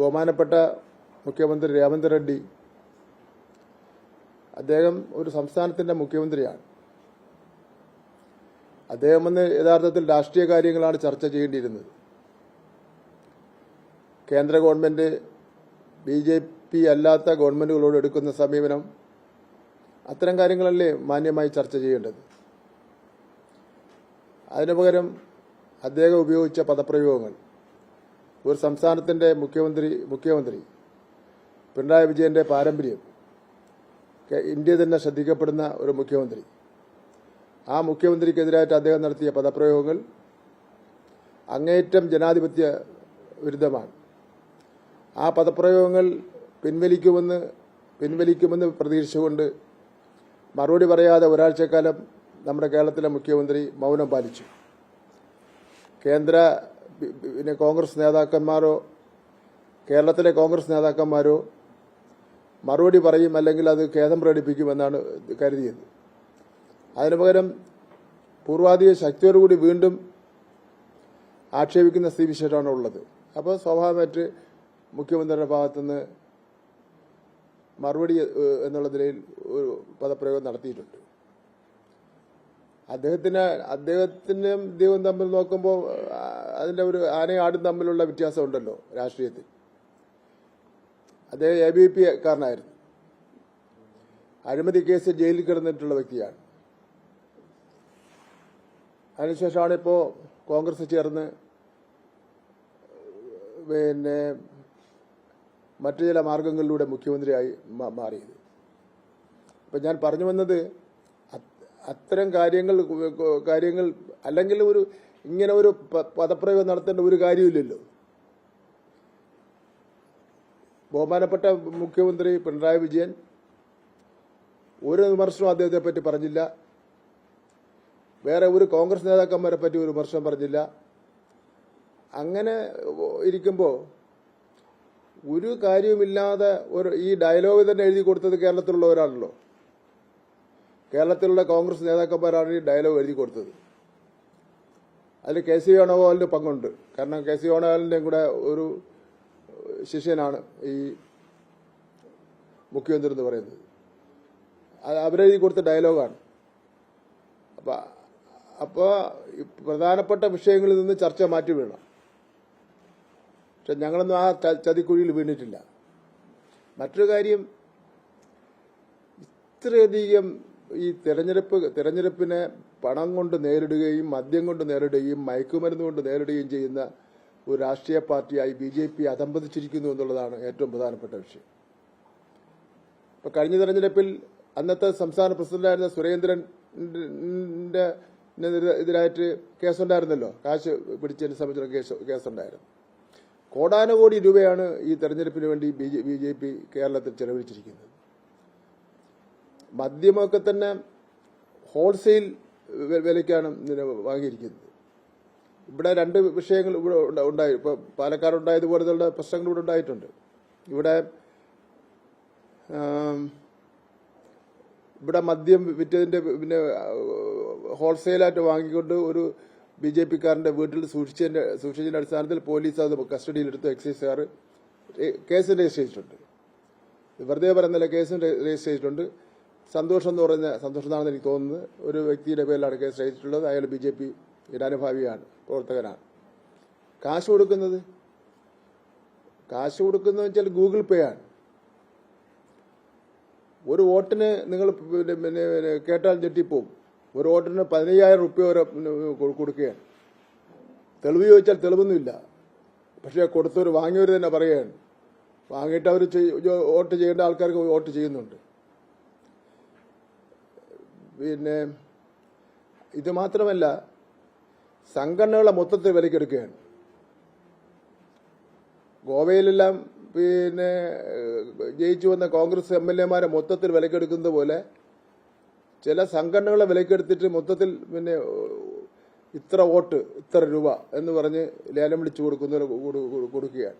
ബഹുമാനപ്പെട്ട മുഖ്യമന്ത്രി രേവന്ത് റെഡ്ഡി അദ്ദേഹം ഒരു സംസ്ഥാനത്തിന്റെ മുഖ്യമന്ത്രിയാണ്. അദ്ദേഹം വന്ന് യഥാർത്ഥത്തിൽ രാഷ്ട്രീയ കാര്യങ്ങളാണ് ചർച്ച ചെയ്യേണ്ടിയിരുന്നത്. കേന്ദ്ര ഗവൺമെന്റ് BJP അല്ലാത്ത ഗവൺമെന്റുകളോട് എടുക്കുന്ന സമീപനം, അത്തരം കാര്യങ്ങളല്ലേ മാന്യമായി ചർച്ച ചെയ്യേണ്ടത്. അതിനു പകരം അദ്ദേഹം ഉപയോഗിച്ച പദപ്രയോഗങ്ങൾ, ഒരു സംസ്ഥാനത്തിന്റെ മുഖ്യമന്ത്രി പിണറായി വിജയന്റെ പാരമ്പര്യം, ഇന്ത്യ തന്നെ ശ്രദ്ധിക്കപ്പെടുന്ന ഒരു മുഖ്യമന്ത്രി, ആ മുഖ്യമന്ത്രിക്കെതിരായിട്ട് അദ്ദേഹം നടത്തിയ പദപ്രയോഗങ്ങൾ അങ്ങേയറ്റം ജനാധിപത്യ വിരുദ്ധമാണ്. ആ പദപ്രയോഗങ്ങൾ പിൻവലിക്കുമെന്ന് പ്രതീക്ഷിച്ചുകൊണ്ട് മറുപടി പറയാതെ ഒരാഴ്ചക്കാലം നമ്മുടെ കേരളത്തിലെ മുഖ്യമന്ത്രി മൗനം പാലിച്ചു. കോൺഗ്രസ് നേതാക്കന്മാരോ കേരളത്തിലെ കോൺഗ്രസ് നേതാക്കന്മാരോ മറുപടി പറയും, അല്ലെങ്കിൽ അത് ഖേദം പ്രകടിപ്പിക്കുമെന്നാണ് കരുതിയത്. അതിനു പകരം പൂർവാധിക ശക്തിയോടുകൂടി വീണ്ടും ആക്ഷേപിക്കുന്ന സ്ഥിതിവിശേഷമാണ് ഉള്ളത്. അപ്പോൾ സ്വാഭാവികമായിട്ട് മുഖ്യമന്ത്രിയുടെ ഭാഗത്തുനിന്ന് മറുപടി എന്നുള്ള നിലയിൽ ഒരു പദപ്രയോഗം നടത്തിയിട്ടുണ്ട്. അദ്ദേഹത്തിനും ദൈവം തമ്മിൽ നോക്കുമ്പോൾ അതിന്റെ ഒരു ആനയും ആടും തമ്മിലുള്ള വ്യത്യാസം ഉണ്ടല്ലോ രാഷ്ട്രീയത്തിൽ. അദ്ദേഹം ABP കാരനായിരുന്നു. അഴിമതി കേസ് ജയിലിൽ കിടന്നിട്ടുള്ള വ്യക്തിയാണ്. അതിനുശേഷമാണ് ഇപ്പോൾ കോൺഗ്രസ് ചേർന്ന് മറ്റു ചില മാർഗങ്ങളിലൂടെ മുഖ്യമന്ത്രിയായി മാറിയത്. അപ്പം ഞാൻ പറഞ്ഞു വന്നത്, അത്തരം കാര്യങ്ങൾ അല്ലെങ്കിൽ ഇങ്ങനെ ഒരു പദപ്രയോഗം നടത്തേണ്ട ഒരു കാര്യമില്ലല്ലോ. ബഹുമാനപ്പെട്ട മുഖ്യമന്ത്രി പിണറായി വിജയൻ ഒരു വിമർശനവും അദ്ദേഹത്തെ പറ്റി പറഞ്ഞില്ല. വേറെ ഒരു കോൺഗ്രസ് നേതാക്കന്മാരെ പറ്റി ഒരു വിമർശനം പറഞ്ഞില്ല. അങ്ങനെ ഇരിക്കുമ്പോൾ ഒരു കാര്യവുമില്ലാതെ ഈ ഡയലോഗ് തന്നെ എഴുതി കൊടുത്തത് കേരളത്തിലുള്ളവരാണല്ലോ. കേരളത്തിലുള്ള കോൺഗ്രസ് നേതാക്കന്മാരാണ് ഈ ഡയലോഗ് എഴുതി കൊടുത്തത്. അതിൽ KC വേണുഗോപാലിന് പങ്കുണ്ട്. കാരണം KC വേണുഗോപാലിന്റെയും കൂടെ ഒരു ശിഷ്യനാണ് ഈ മുഖ്യമന്ത്രി എന്ന് പറയുന്നത്. അവരെഴുതി കൊടുത്ത ഡയലോഗാണ്. അപ്പോ പ്രധാനപ്പെട്ട വിഷയങ്ങളിൽ നിന്ന് ചർച്ച മാറ്റി വീഴണം. പക്ഷെ ഞങ്ങളൊന്നും ആ ചതിക്കുഴിയിൽ വീണിട്ടില്ല. മറ്റൊരു കാര്യം, ഇത്രയധികം ഈ തെരഞ്ഞെടുപ്പിനെ പണം കൊണ്ട് നേരിടുകയും മദ്യം കൊണ്ട് നേരിടുകയും മയക്കുമരുന്ന് കൊണ്ട് നേരിടുകയും ചെയ്യുന്ന ഒരു രാഷ്ട്രീയ പാർട്ടിയായി BJP അധംപതിച്ചിരിക്കുന്നു എന്നുള്ളതാണ് ഏറ്റവും പ്രധാനപ്പെട്ട വിഷയം. ഇപ്പൊ കഴിഞ്ഞ തെരഞ്ഞെടുപ്പിൽ അന്നത്തെ സംസ്ഥാന പ്രസിഡന്റായിരുന്ന സുരേന്ദ്രന്റെ എതിരായിട്ട് കേസുണ്ടായിരുന്നല്ലോ. കാശ് പിടിച്ചതിനെ സംബന്ധിച്ചുള്ള കേസുണ്ടായിരുന്നു. കോടാനുകോടി രൂപയാണ് ഈ തെരഞ്ഞെടുപ്പിന് വേണ്ടി BJP കേരളത്തിൽ ചെലവഴിച്ചിരിക്കുന്നത്. മദ്യമൊക്കെ തന്നെ ഹോൾസെയിൽ വിലയ്ക്കാണ് വാങ്ങിയിരിക്കുന്നത്. ഇവിടെ രണ്ട് വിഷയങ്ങൾ ഇവിടെ ഉണ്ടായി. ഇപ്പൊ പാലക്കാടുണ്ടായതുപോലെയുള്ള പ്രശ്നങ്ങൾ ഇവിടെ ഉണ്ടായിട്ടുണ്ട്. ഇവിടെ മദ്യം വിറ്റതിന്റെ ഹോൾസെയിലായിട്ട് വാങ്ങിക്കൊണ്ട് ഒരു BJP-കാരന്റെ വീട്ടിൽ സൂക്ഷിച്ചതിന്റെ അടിസ്ഥാനത്തിൽ പോലീസ് അത് കസ്റ്റഡിയിലെടുത്ത് എക്സൈസുകാർ കേസ് രജിസ്റ്റർ ചെയ്തിട്ടുണ്ട്. വെറുതെ പറയുന്നില്ല, കേസും രജിസ്റ്റർ ചെയ്തിട്ടുണ്ട്. സന്തോഷം എന്നാണെന്ന് എനിക്ക് തോന്നുന്നത്. ഒരു വ്യക്തിയുടെ പേരിലാണ് കേസ് രജിച്ചിട്ടുള്ളത്. അയാൾ BJP ഇടാനുഭാവിയാണ്, പ്രവർത്തകനാണ്. കാശ് കൊടുക്കുന്നത് വെച്ചാൽ ഗൂഗിൾ പേ ആണ്. ഒരു വോട്ടിന് നിങ്ങൾ കേട്ടാൽ ഞെട്ടിപ്പോവും. ഒരു വോട്ടിന് 15,000 രൂപ വരെ കൊടുക്കുകയാണ്. തെളിവ് ചോദിച്ചാൽ തെളിവൊന്നുമില്ല. പക്ഷേ കൊടുത്തവർ വാങ്ങിയവർ തന്നെ പറയുകയാണ്. വാങ്ങിയിട്ട് അവർ വോട്ട് ചെയ്യേണ്ട ആൾക്കാർക്ക് വോട്ട് ചെയ്യുന്നുണ്ട്. ഇത് മാത്രമല്ല, സംഘടനകളെ മൊത്തത്തിൽ വിലക്കെടുക്കുകയാണ്. ഗോവയിലെല്ലാം ജയിച്ചു വന്ന കോൺഗ്രസ് MLA-മാരെ മൊത്തത്തിൽ വിലക്കെടുക്കുന്നത് പോലെ ചില സംഘടനകളെ വിലക്കെടുത്തിട്ട് മൊത്തത്തിൽ ഇത്ര വോട്ട് ഇത്ര രൂപ എന്ന് പറഞ്ഞ് ലേലം വിളിച്ചു കൊടുക്കുകയാണ്.